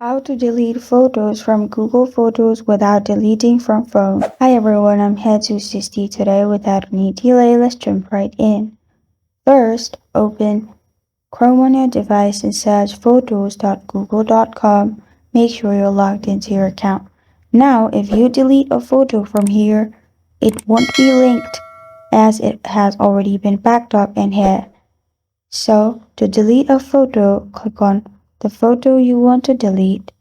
How to delete photos from Google Photos without deleting from phone. Hi everyone, I'm Jesus today. Without any delay, let's jump right in. First, open Chrome on your device and search photos.google.com. Make sure you're logged into your account. Now, if you delete a photo from here, it won't be linked as it has already been backed up in here. So, to delete a photo, click on the photo you want to delete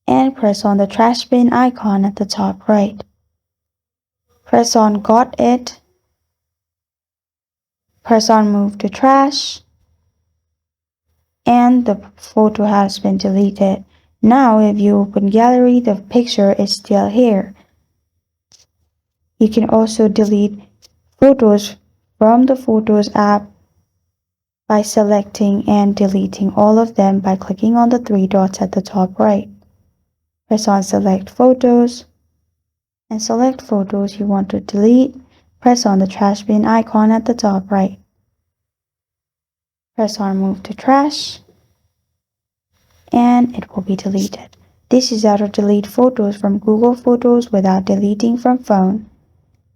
and press on the trash bin icon at the top right. Press on Got It. Press on Move to Trash. And the photo has been deleted. Now if you open Gallery, the picture is still here. You can also delete photos from the Photos app by selecting and deleting all of them by clicking on the three dots at the top right. Press on Select Photos and select photos you want to delete. Press on the trash bin icon at the top right. Press on Move to Trash and it will be deleted. This is how to delete photos from Google Photos without deleting from phone.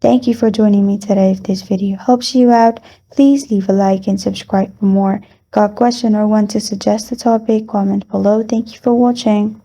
Thank you for joining me today. If this video helps you out, please leave a like and subscribe for more. Got a question or want to suggest a topic? Comment below. Thank you for watching.